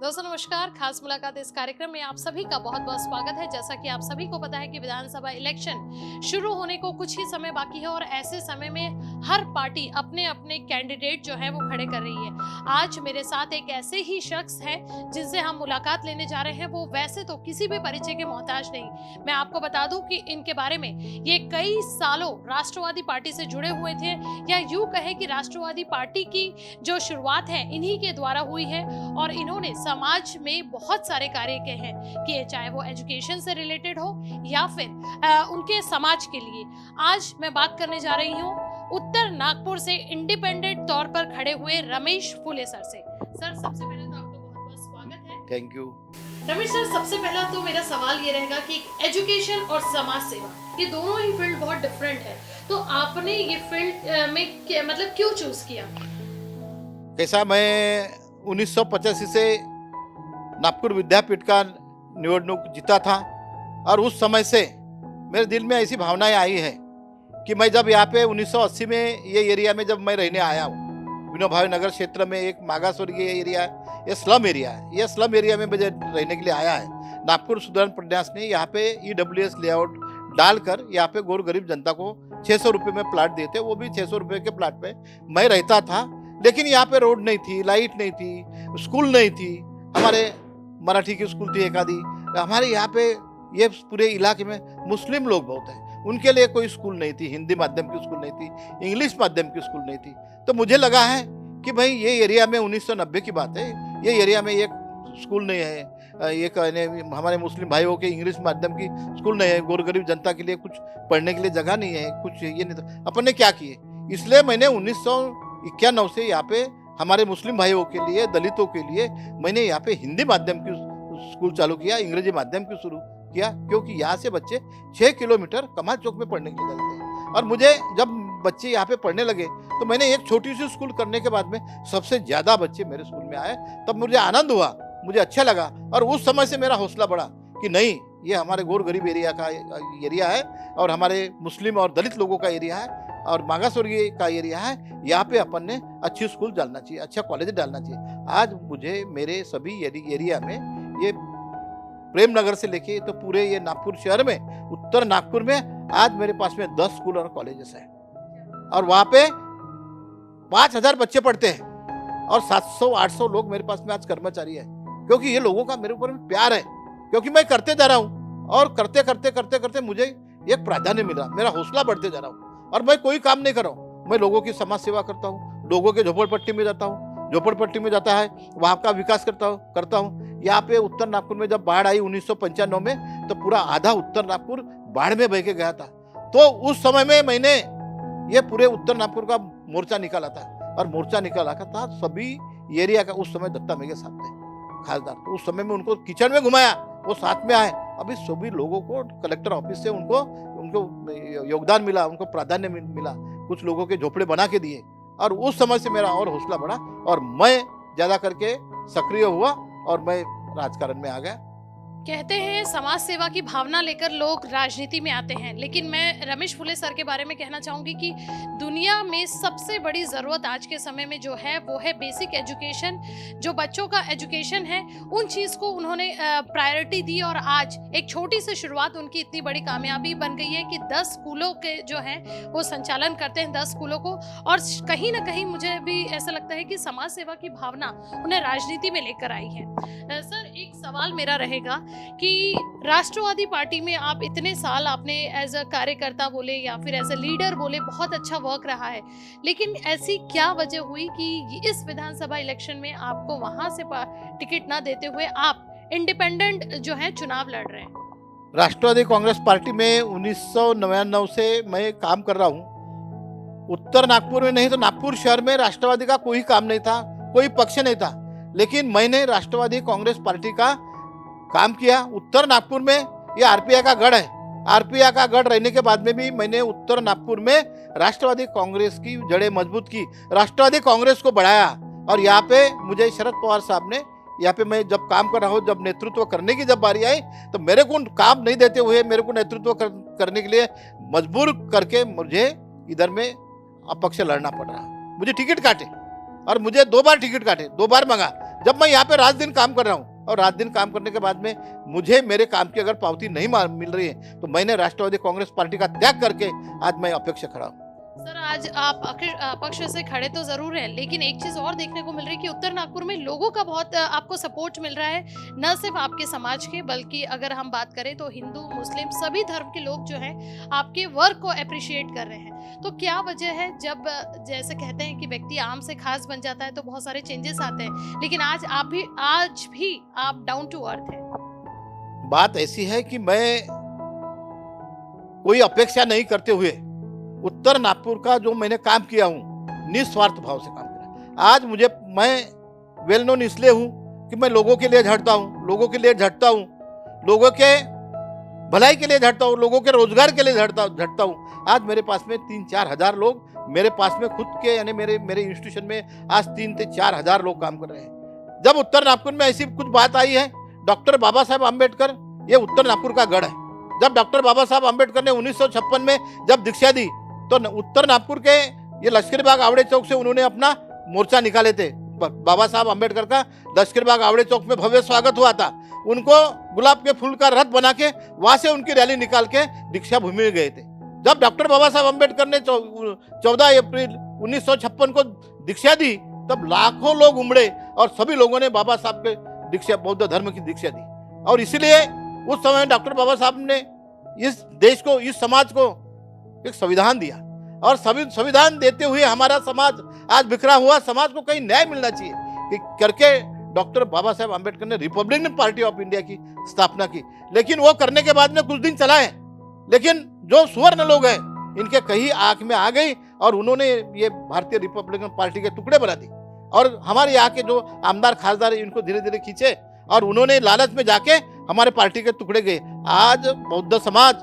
दोस्तों नमस्कार। खास मुलाकात इस कार्यक्रम में आप सभी का बहुत बहुत स्वागत है। जैसा कि आप सभी को पता है कि विधानसभा इलेक्शन शुरू होने को कुछ ही समय बाकी है और ऐसे समय में हर पार्टी अपने अपने कैंडिडेट जो है वो खड़े कर रही है। आज मेरे साथ एक ऐसे ही शख्स है जिनसे हम मुलाकात लेने जा रहे हैं। वो वैसे तो किसी भी परिचय के मोहताज नहीं। मैं आपको बता दूं कि इनके बारे में ये कई सालों राष्ट्रवादी पार्टी से जुड़े हुए थे, या यूं कहे कि राष्ट्रवादी पार्टी की जो शुरुआत है इन्हीं के द्वारा हुई है और इन्होंने समाज में बहुत सारे कार्य किए, चाहे वो एजुकेशन से रिलेटेड हो या फिर उनके समाज के लिए। आज मैं बात करने जा रही हूँ उत्तर नागपुर से इंडिपेंडेंट तौर पर खड़े हुए रमेश फुले सर से। सर सबसे पहले तो आपका बहुत बहुत स्वागत है। Thank you. रमेश सर, सबसे पहला तो मेरा सवाल ये रहेगा कि एजुकेशन और समाज सेवा ये दोनों ही फील्ड बहुत डिफरेंट है, तो आपने ये फील्ड में मतलब क्यों चूज किया? कैसा, मैं 1985 से नागपुर विद्यापीठ का निवडणूक जीता था और उस समय से मेरे दिल में ऐसी भावनाएं आई है कि मैं जब यहाँ पे 1980 में ये एरिया में जब मैं रहने आया हूँ, विनोभावे नगर क्षेत्र में एक मागासवर्गीय एरिया है, ये स्लम एरिया है। ये स्लम एरिया में मुझे रहने के लिए आया है। नागपुर सुधार प्रन्यास ने यहाँ पे EWS लेआउट डालकर यहाँ पे गौर गरीब जनता को 600 रुपये में प्लाट दिए थे। वो भी 600 रुपये के प्लाट पे मैं रहता था, लेकिन यहाँ पे रोड नहीं थी, लाइट नहीं थी, स्कूल नहीं थी। हमारे मराठी की स्कूल थी एक आधी। हमारे यहाँ पे ये पूरे इलाके में मुस्लिम लोग बहुत हैं, उनके लिए कोई स्कूल नहीं थी, हिंदी माध्यम की स्कूल नहीं थी, इंग्लिश माध्यम की स्कूल नहीं थी। तो मुझे लगा है कि भाई ये एरिया में 1990 की बात है, ये एरिया में एक स्कूल नहीं है, एक हमारे मुस्लिम भाइयों के इंग्लिश माध्यम की स्कूल नहीं है, गौर गरीब जनता के लिए कुछ पढ़ने के लिए जगह नहीं है, कुछ ये नहीं था। अपन ने क्या किए, इसलिए मैंने 1991 से यहाँ पे हमारे मुस्लिम भाइयों के लिए, दलितों के लिए मैंने यहाँ पे हिंदी माध्यम की स्कूल चालू किया, अंग्रेजी माध्यम की शुरू किया, क्योंकि यहाँ से बच्चे 6 किलोमीटर कमाल चौक में पढ़ने के लिए जाते हैं। और मुझे जब बच्चे यहाँ पे पढ़ने लगे तो मैंने एक छोटी सी स्कूल करने के बाद में सबसे ज़्यादा बच्चे मेरे स्कूल में आए, तब मुझे आनंद हुआ, मुझे अच्छा लगा। और उस समय से मेरा हौसला बढ़ा कि नहीं, ये हमारे गौर गरीब एरिया है और हमारे मुस्लिम और दलित लोगों का एरिया है और मागासवर्गीय का एरिया है। यहाँ पे अपन ने अच्छी स्कूल डालना चाहिए, अच्छा कॉलेज डालना चाहिए। आज मुझे मेरे सभी एरिया में, ये प्रेम नगर से लेके तो पूरे ये नागपुर शहर में, उत्तर नागपुर में आज मेरे पास में 10 स्कूल और कॉलेजेस हैं और वहाँ पे 5000 बच्चे पढ़ते हैं और 700-800 लोग मेरे पास में आज कर्मचारी है, क्योंकि ये लोगों का मेरे ऊपर में प्यार है, क्योंकि मैं करते जा रहा हूँ और करते करते करते करते मुझे एक प्राधान्य मिला, मेरा हौसला बढ़ते जा रहा हूँ। और मैं कोई काम नहीं कर रहा हूँ, मैं लोगों की समाज सेवा करता हूँ, लोगों के झोपड़पट्टी में जाता हूँ, झोपड़पट्टी में जाता है वहाँ का विकास करता हूँ। यहाँ पे उत्तर नागपुर में जब बाढ़ आई 1995 में, तो पूरा आधा उत्तर नागपुर बाढ़ में बह के गया था। तो उस समय में मैंने ये पूरे उत्तर नागपुर का मोर्चा निकाला था और मोर्चा निकाला था सभी एरिया का। उस समय दत्ता मेघे साथ थे खासदार, तो उस समय में उनको किचन में घुमाया, वो साथ में आए। अभी सभी लोगों को कलेक्टर ऑफिस से उनको योगदान मिला, उनको प्राधान्य मिला, कुछ लोगों के झोपड़े बना के दिए और उस समय से मेरा और हौसला बढ़ा और मैं ज़्यादा करके सक्रिय हुआ और मैं राजकारण में आ गया। कहते हैं समाज सेवा की भावना लेकर लोग राजनीति में आते हैं, लेकिन मैं रमेश फुले सर के बारे में कहना चाहूँगी कि दुनिया में सबसे बड़ी ज़रूरत आज के समय में जो है वो है बेसिक एजुकेशन। जो बच्चों का एजुकेशन है उन चीज़ को उन्होंने प्रायोरिटी दी और आज एक छोटी सी शुरुआत उनकी इतनी बड़ी कामयाबी बन गई है कि 10 स्कूलों के जो हैं वो संचालन करते हैं, 10 स्कूलों को। और कहीं ना कहीं मुझे भी ऐसा लगता है कि समाज सेवा की भावना उन्हें राजनीति में लेकर आई है। सर एक सवाल मेरा रहेगा कि राष्ट्रवादी पार्टी में आप इतने साल आपने एज अ कार्यकर्ता बोले या फिर एज अ लीडर बोले बहुत अच्छा वर्क रहा है, लेकिन ऐसी क्या वजह हुई कि इस विधानसभा इलेक्शन में आपको वहां से टिकट ना देते हुए आप इंडिपेंडेंट जो है चुनाव लड़ रहे हैं? राष्ट्रवादी कांग्रेस पार्टी में 1999 से मैं काम कर रहा हूँ। उत्तर नागपुर में नहीं तो नागपुर शहर में राष्ट्रवादी का कोई काम नहीं था, कोई पक्ष नहीं था, लेकिन मैंने राष्ट्रवादी कांग्रेस पार्टी का काम किया। उत्तर नागपुर में ये आरपीआई का गढ़ है, आरपीआई का गढ़ रहने के बाद में भी मैंने उत्तर नागपुर में राष्ट्रवादी कांग्रेस की जड़ें मजबूत की, राष्ट्रवादी कांग्रेस को बढ़ाया। और यहाँ पे मुझे शरद पवार साहब ने, यहाँ पे मैं जब काम कर रहा हूँ, जब नेतृत्व करने की जब बारी आई, तो मेरे को काम नहीं देते हुए मेरे को नेतृत्व करने के लिए मजबूर करके मुझे इधर में अपक्ष लड़ना पड़ रहा। मुझे टिकट काटे और मुझे 2 बार टिकट काटे, 2 बार मांगा, जब मैं यहाँ पे रात दिन काम कर रहा हूँ और रात दिन काम करने के बाद में मुझे मेरे काम की अगर पावती नहीं मिल रही है तो मैंने राष्ट्रवादी कांग्रेस पार्टी का त्याग करके आज मैं अपेक्षा खड़ा हूँ। सर, आज आप पक्ष से खड़े तो जरूर हैं, लेकिन एक चीज और देखने को मिल रही है कि उत्तर नागपुर में लोगों का बहुत आपको सपोर्ट मिल रहा है, न सिर्फ आपके समाज के बल्कि अगर हम बात करें तो हिंदू मुस्लिम सभी धर्म के लोग जो हैं आपके वर्क को अप्रिशिएट कर रहे हैं। तो क्या वजह है, जब जैसे कहते हैं कि व्यक्ति आम से खास बन जाता है तो बहुत सारे चेंजेस आते हैं, लेकिन आज भी आप डाउन टू अर्थ हैं? बात ऐसी है कि मैं कोई अपेक्षा नहीं करते हुए उत्तर नागपुर का जो मैंने काम किया हूँ निस्वार्थ भाव से काम किया। आज मैं वेल नोन इसलिए हूँ कि मैं लोगों के लिए झटता हूँ, लोगों के भलाई के लिए झटता हूँ, लोगों के रोजगार के लिए झटता हूँ। आज मेरे पास में 3-4 हजार लोग मेरे पास में खुद के यानी मेरे इंस्टीट्यूशन में आज 3 से 4 हजार लोग काम कर रहे हैं। जब उत्तर नागपुर में ऐसी कुछ बात आई है, डॉक्टर बाबा साहब आम्बेडकर ये उत्तर नागपुर का गढ़ है। जब डॉक्टर बाबा साहब आम्बेडकर ने 1956 में जब दीक्षा दी तो उत्तर नागपुर के ये लश्करी बाग आवड़े चौक से उन्होंने अपना मोर्चा निकाले थे। बाबा साहब आम्बेडकर का लश्करी बाग आवड़े चौक में भव्य स्वागत हुआ था। उनको गुलाब के फूल का रथ बना के वहां से उनकी रैली निकाल के दीक्षा भूमि में गए थे। जब डॉक्टर बाबा साहब आम्बेडकर ने 14 अप्रैल 1956 को दीक्षा दी तब लाखों लोग उमड़े और सभी लोगों ने बाबा साहब के दीक्षा बौद्ध धर्म की दीक्षा दी। और इसलिए उस समय डॉक्टर बाबा साहब ने इस देश को, इस समाज को एक संविधान दिया और संविधान देते हुए हमारा समाज आज बिखरा हुआ समाज को कहीं न्याय मिलना चाहिए कि करके डॉक्टर बाबा साहब आम्बेडकर ने रिपब्लिकन पार्टी ऑफ इंडिया की स्थापना की। लेकिन वो करने के बाद में कुछ दिन चला है, लेकिन जो सुवर्ण लोग हैं इनके कहीं आंख में आ गई और उन्होंने ये भारतीय रिपब्लिकन पार्टी के टुकड़े बना दी और हमारे यहाँ के जो आमदार खासदार इनको धीरे धीरे खींचे और उन्होंने लालच में जाके हमारे पार्टी के टुकड़े गए। आज बौद्ध समाज,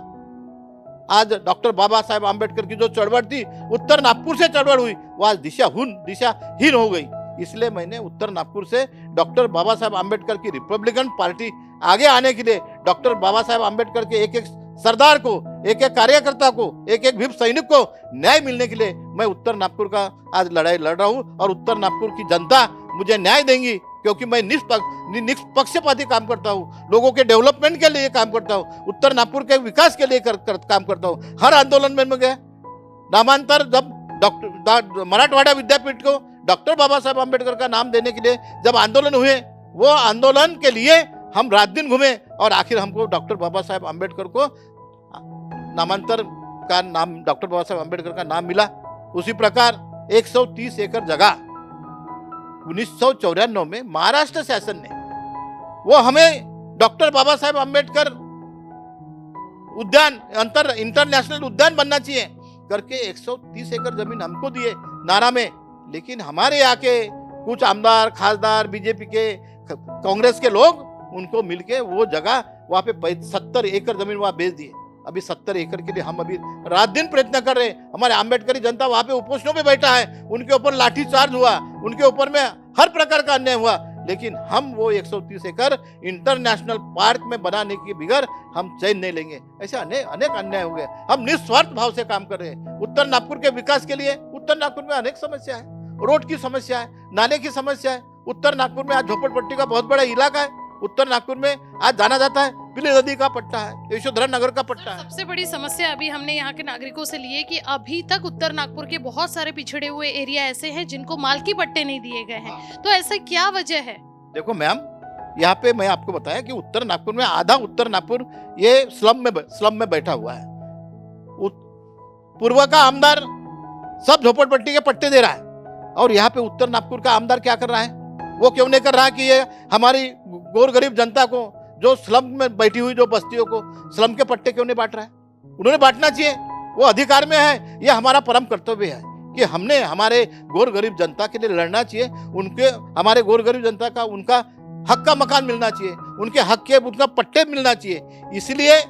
आज डॉक्टर बाबा साहेब आम्बेडकर की जो चढ़वड़ थी उत्तर नागपुर से चढ़वड़ हुई वो आज दिशाहीन हो गई। इसलिए मैंने उत्तर नागपुर से डॉक्टर बाबा साहेब आम्बेडकर की रिपब्लिकन पार्टी आगे आने के लिए, डॉक्टर बाबा साहेब आम्बेडकर के एक एक सरदार को, एक एक कार्यकर्ता को, एक एक भीम सैनिक को न्याय मिलने के लिए मैं उत्तर नागपुर का आज लड़ाई लड़ रहा हूँ और उत्तर नागपुर की जनता मुझे न्याय देंगी क्योंकि मैं निष्पक्षपाती काम करता हूँ, लोगों के डेवलपमेंट के लिए काम करता हूँ, उत्तर नागपुर के विकास के लिए काम करता हूँ। हर आंदोलन में मैं गया। नामांतर जब मराठवाड़ा विद्यापीठ को डॉक्टर बाबा साहब आम्बेडकर का नाम देने के लिए जब आंदोलन हुए, वो आंदोलन के लिए हम रात दिन घूमे और आखिर हमको डॉक्टर बाबा साहब आम्बेडकर को नामांतर का नाम, डॉक्टर बाबा साहब आम्बेडकर का नाम मिला। उसी प्रकार 130 एकड़ जगह 1994 में महाराष्ट्र शासन ने वो हमें डॉक्टर बाबा साहेब आम्बेडकर उद्यान इंटरनेशनल उद्यान बनना चाहिए करके 130 एकड़ जमीन हमको दिए नारा में। लेकिन हमारे यहाँ के कुछ आमदार खासदार बीजेपी के कांग्रेस के लोग उनको मिलके वो जगह वहां पे 70 एकड़ जमीन वहां बेच दिए। अभी 70 एकड़ के लिए हम अभी रात दिन प्रयत्न कर रहे हैं। हमारे आम्बेडकरी जनता वहां पे उपोषणों पे बैठा है, उनके ऊपर लाठीचार्ज हुआ, उनके ऊपर में हर प्रकार का अन्याय हुआ, लेकिन हम वो 130 एकड़ इंटरनेशनल पार्क में बनाने की बिगड़ हम चैन नहीं लेंगे। ऐसे अनेक अन्याय हो गए। हम निस्वार्थ भाव से काम कर रहे हैं उत्तर नागपुर के विकास के लिए। उत्तर नागपुर में अनेक समस्या है, रोड की समस्या है, नाले की समस्या है। उत्तर नागपुर में आज झोपड़पट्टी का बहुत बड़ा इलाका है। उत्तर नागपुर में आज जाना जाता है पीली नदी का पट्टा है, यशोधरा नगर का पट्टा है। सबसे बड़ी समस्या अभी हमने यहाँ के नागरिकों से ली है कि अभी तक उत्तर नागपुर के बहुत सारे पिछड़े हुए एरिया ऐसे हैं जिनको मालकी पट्टे नहीं दिए गए हैं। तो ऐसा क्या वजह है? देखो मैम, यहाँ पे मैं आपको बताया कि उत्तर नागपुर में आधा उत्तर नागपुर ये स्लम में बैठा हुआ है। पूर्व का आमदार सब झोपड़पट्टी के पट्टे दे रहा है और यहाँ पे उत्तर नागपुर का आमदार क्या कर रहा है? वो क्यों नहीं कर रहा कि ये हमारी गोर गरीब जनता को, जो स्लम में बैठी हुई जो बस्तियों को स्लम के पट्टे क्यों नहीं बांट रहा है? उन्होंने बांटना चाहिए, वो अधिकार में है। ये हमारा परम कर्तव्य है कि हमने हमारे गोर गरीब जनता के लिए लड़ना चाहिए। हमारे गोर गरीब जनता का उनका हक का मकान मिलना चाहिए, उनके हक के उनका पट्टे मिलना चाहिए। इसलिए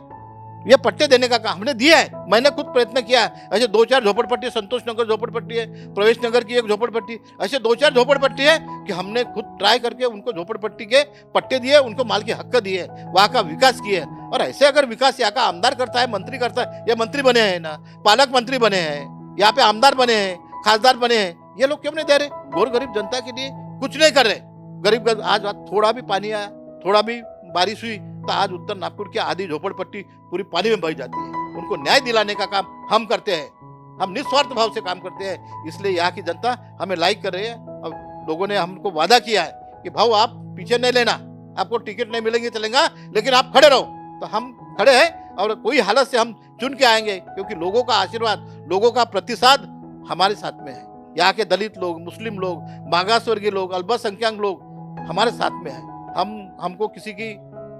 ये पट्टे देने का काम हमने दिया है। मैंने खुद प्रयत्न किया है। ऐसे 2-4 झोपड़पट्टी, संतोष नगर झोपड़पट्टी है, प्रवेश नगर की एक झोपड़पट्टी, ऐसे 2-4 झोपड़पट्टी है कि हमने खुद ट्राई करके उनको झोपड़पट्टी के पट्टे दिए, उनको माल के हक दिए, वहाँ का विकास किए। और ऐसे अगर विकास यहाँ का आमदार करता है, मंत्री करता है, ये मंत्री बने हैं ना, पालक मंत्री बने हैं, यहाँ पे आमदार बने हैं, खासदार बने हैं, ये लोग क्यों नहीं दे रहे? गोर गरीब जनता के लिए कुछ नहीं कर रहे। गरीब आज थोड़ा भी पानी आया, थोड़ा भी बारिश हुई तो आज उत्तर नागपुर की आधी झोपड़पट्टी पूरी पानी में बह जाती है। उनको न्याय दिलाने का काम हम करते हैं, हम निस्वार्थ भाव से काम करते हैं, इसलिए यहाँ की जनता हमें लाइक कर रही है। अब लोगों ने हमको वादा किया है कि भाऊ आप पीछे नहीं लेना, आपको टिकट नहीं मिलेंगे चलेगा, लेकिन आप खड़े रहो। तो हम खड़े हैं और कोई हालत से हम चुन के आएंगे, क्योंकि लोगों का आशीर्वाद, लोगों का प्रतिसाद हमारे साथ में है। यहाँ के दलित लोग, मुस्लिम लोग, मागास वर्गीय लोग, अल्पसंख्यक लोग हमारे साथ में है। हमको किसी की,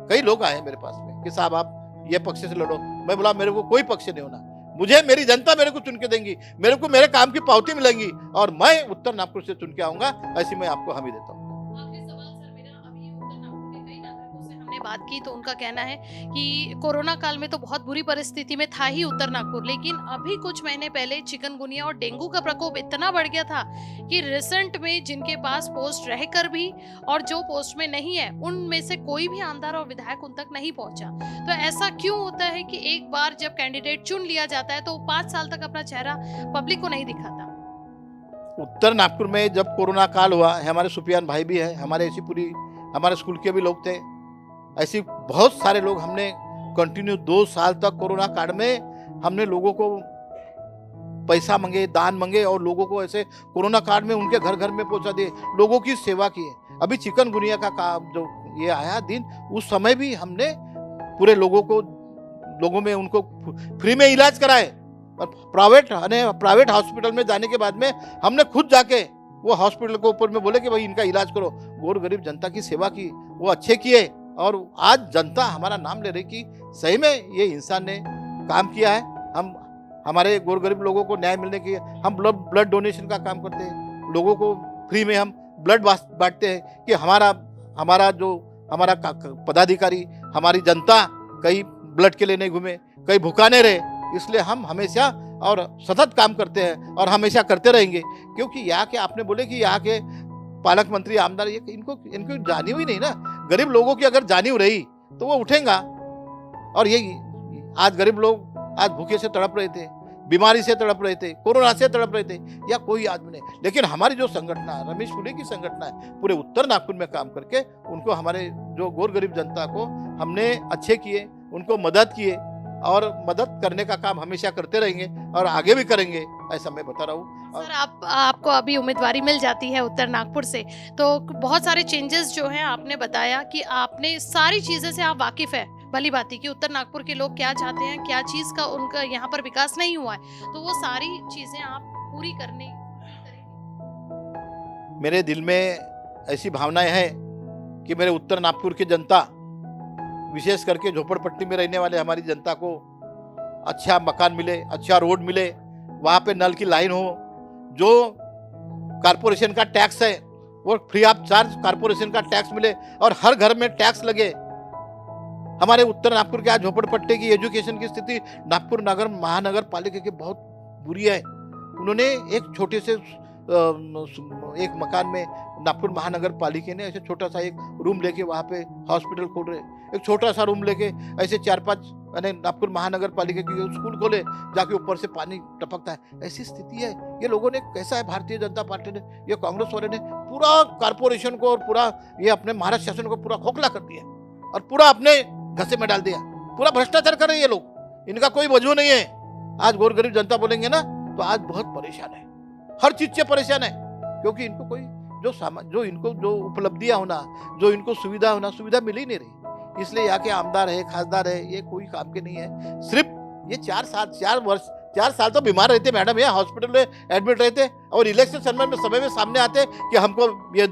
कई लोग आए मेरे पास में कि साहब आप ये पक्ष से लड़ो। मैं बोला मेरे को कोई पक्ष नहीं होना, मुझे मेरी जनता मेरे को चुन के देंगी, मेरे को मेरे काम की पावती मिलेंगी और मैं उत्तर नागपुर से चुन के आऊंगा, ऐसी मैं आपको हामी देता हूँ। आखिरी सवाल सर मेरा, अभी उत्तर नागपुर के कई नागरिकों से हमने बात की तो उनका कहना है कि कोरोना काल में तो बहुत बुरी परिस्थिति में था ही उत्तर नागपुर, लेकिन अभी कुछ महीने पहले चिकनगुनिया और डेंगू का प्रकोप इतना बढ़ गया था कि रिसेंट में जिनके पास पोस्ट रहकर भी और जो पोस्ट में नहीं है उनमें से कोई भी आमदार और विधायक उन तक नहीं पहुंचा। तो ऐसा क्यों होता है कि एक बार जब कैंडिडेट चुन लिया जाता है तो 5 साल तक अपना चेहरा पब्लिक को नहीं दिखाता? उत्तर नागपुर में जब कोरोना काल हुआ, हमारे सुफियान भाई भी है, हमारे ऐसी पूरी हमारे स्कूल के भी लोग थे, ऐसी बहुत सारे लोग, हमने कंटिन्यू 2 साल तक कोरोना काल में हमने लोगों को पैसा मांगे, दान मांगे और लोगों को ऐसे कोरोना काल में उनके घर घर में पहुंचा दिए, लोगों की सेवा की है। अभी चिकनगुनिया का काम जो ये आया दिन, उस समय भी हमने पूरे लोगों में उनको फ्री में इलाज कराए और प्राइवेट हॉस्पिटल में जाने के बाद में हमने खुद जाके वो हॉस्पिटल के ऊपर में बोले कि भाई इनका इलाज करो, गोर गरीब जनता की सेवा की, वो अच्छे किए और आज जनता हमारा नाम ले रही कि सही में ये इंसान ने काम किया है। हम हमारे गोर गरीब लोगों को न्याय मिलने के, हम ब्लड डोनेशन का काम करते हैं, लोगों को फ्री में हम ब्लड बांटते हैं कि हमारा पदाधिकारी, हमारी जनता कहीं ब्लड के लिए नहीं घूमे, कहीं भूखा नहीं रहे। इसलिए हम हमेशा और सतत काम करते हैं और हमेशा करते रहेंगे, क्योंकि यहाँ के आपने बोले कि यहाँ के पालक मंत्री, आमदार, ये इनको जानी हुई नहीं ना। गरीब लोगों की अगर जानी रही तो वो उठेगा। और ये आज गरीब लोग आज भूखे से तड़प रहे थे, बीमारी से तड़प रहे थे, कोरोना से तड़प रहे थे, या कोई आदमी नहीं। लेकिन हमारी जो संगठन है, रमेश फुले की संगठन है, पूरे उत्तर नागपुर में काम करके उनको, हमारे जो गोर गरीब जनता को हमने अच्छे किए, उनको मदद किए और मदद करने का काम हमेशा करते रहेंगे और आगे भी करेंगे, ऐसा मैं बता रहा हूँ। सर आपको अभी उम्मीदवारी मिल जाती है उत्तर नागपुर से, तो बहुत सारे चेंजेस जो हैं आपने बताया कि आपने सारी चीज़ें से आप वाकिफ़ है, भली बात है कि उत्तर नागपुर के लोग क्या चाहते हैं, क्या चीज़ का उनका यहाँ पर विकास नहीं हुआ है, तो वो सारी चीज़ें आप पूरी करेंगे। मेरे दिल में ऐसी भावनाएं हैं कि मेरे उत्तर नागपुर की जनता, विशेष करके झोपड़पट्टी में रहने वाले हमारी जनता को अच्छा मकान मिले, अच्छा रोड मिले, वहाँ पे नल की लाइन हो, जो कारपोरेशन का टैक्स है वो फ्री ऑफ चार्ज कारपोरेशन का टैक्स मिले और हर घर में टैक्स लगे। हमारे उत्तर नागपुर के आज झोपड़पट्टी की एजुकेशन की स्थिति नागपुर नगर महानगर पालिका की बहुत बुरी है। उन्होंने एक छोटे से एक मकान में नागपुर महानगर पालिका ने ऐसे छोटा सा एक रूम लेके वहाँ पे हॉस्पिटल खोल रहे, एक छोटा सा रूम लेके ऐसे 4-5 नागपुर महानगर पालिका की स्कूल खोले, जाके ऊपर से पानी टपकता है। ऐसी स्थिति है। ये लोगों ने कैसा है, भारतीय जनता पार्टी ने, ये कांग्रेस वाले ने पूरा कारपोरेशन को और पूरा ये अपने महाराष्ट्र शासन को पूरा खोखला कर दिया और पूरा अपने घसे में डाल दिया। पूरा भ्रष्टाचार कर रहे हैं ये लोग, इनका कोई वजह नहीं है। आज गोर गरीब जनता बोलेंगे ना तो आज बहुत परेशान है, हर चीज से परेशान है, क्योंकि इनको कोई जो उपलब्धियां होना, जो इनको सुविधा होना, सुविधा मिल ही नहीं रही। इसलिए यहाँ के आमदार है, खासदार है, ये कोई काम के नहीं है। सिर्फ ये 4 साल तो बीमार रहते मैडम, ये हॉस्पिटल में एडमिट रहते और इलेक्शन समय में सामने आते कि हमको ये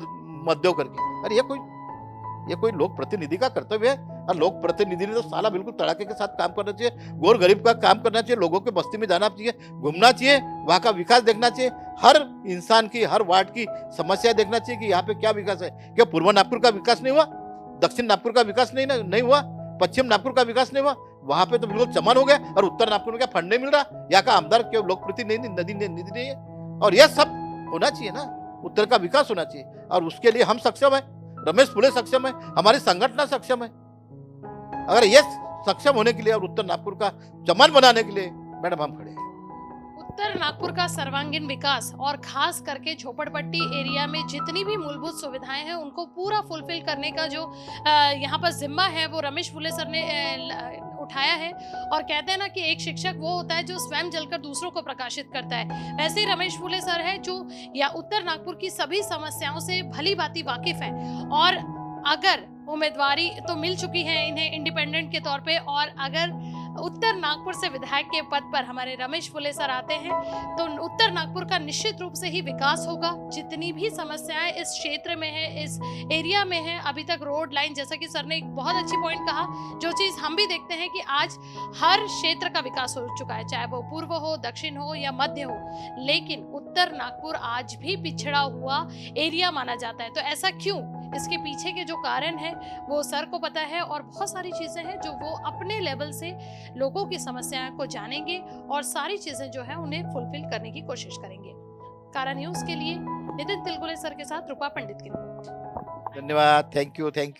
मत दो करके। अरे ये कोई लोक प्रतिनिधि का कर्तव्य है? और लोक प्रतिनिधि ने तो साला बिल्कुल तड़ाके के साथ काम करना चाहिए, गोर गरीब का काम करना चाहिए, लोगों के बस्ती में जाना चाहिए, घूमना चाहिए, वहाँ का विकास देखना चाहिए, हर इंसान की, हर वार्ड की समस्या देखना चाहिए कि यहाँ पे क्या विकास है। क्या पूर्व नागपुर का विकास नहीं हुआ? दक्षिण नागपुर का विकास नहीं हुआ? पश्चिम नागपुर का विकास नहीं हुआ? वहाँ पे तो बिल्कुल चमन हो गया। और उत्तर नागपुर में क्या फंड नहीं मिल रहा? यहाँ का आमदार क्यों लोक प्रतिनिधि निधि नहीं है? और यह सब होना चाहिए ना, उत्तर का विकास होना चाहिए, और उसके लिए हम सक्षम है, रमेश फुले सक्षम है, हमारी संगठन सक्षम है। अगर ये सक्षम होने के लिए और उत्तर नागपुर का चमन बनाने के लिए मैडम हम खड़े हैं। उत्तर नागपुर का सर्वांगीण विकास और खास करके झोपड़पट्टी एरिया में जितनी भी मूलभूत सुविधाएं हैं उनको पूरा फुलफिल करने का जो यहाँ पर जिम्मा है वो रमेश फुले सर ने उठाया है। और कहते हैं ना कि एक शिक्षक वो होता है जो स्वयं जलकर दूसरों को प्रकाशित करता है, वैसे ही रमेश फुले सर है जो या उत्तर नागपुर की सभी समस्याओं से भली भांति वाकिफ है। और अगर उम्मीदवारी तो मिल चुकी है इन्हें इंडिपेंडेंट के तौर पे, और अगर उत्तर नागपुर से विधायक के पद पर हमारे रमेश फुले सर आते हैं तो उत्तर नागपुर का निश्चित रूप से ही विकास होगा। जितनी भी समस्याएं इस क्षेत्र में है, इस एरिया में है, अभी तक रोड लाइन, जैसा कि सर ने एक बहुत अच्छी पॉइंट कहा, जो चीज हम भी देखते हैं कि आज हर क्षेत्र का विकास हो चुका है, चाहे वो पूर्व हो, दक्षिण हो या मध्य हो, लेकिन उत्तर नागपुर आज भी पिछड़ा हुआ एरिया माना जाता है। तो ऐसा क्यों? इसके पीछे के जो कारण है वो सर को पता है, और बहुत सारी चीजें हैं जो वो अपने लेवल से लोगों की समस्याओं को जानेंगे और सारी चीजें जो है उन्हें फुलफिल करने की कोशिश करेंगे। कारा न्यूज के लिए नितिन तिलगुले सर के साथ रूपा पंडित की रिपोर्ट। धन्यवाद। Thank you.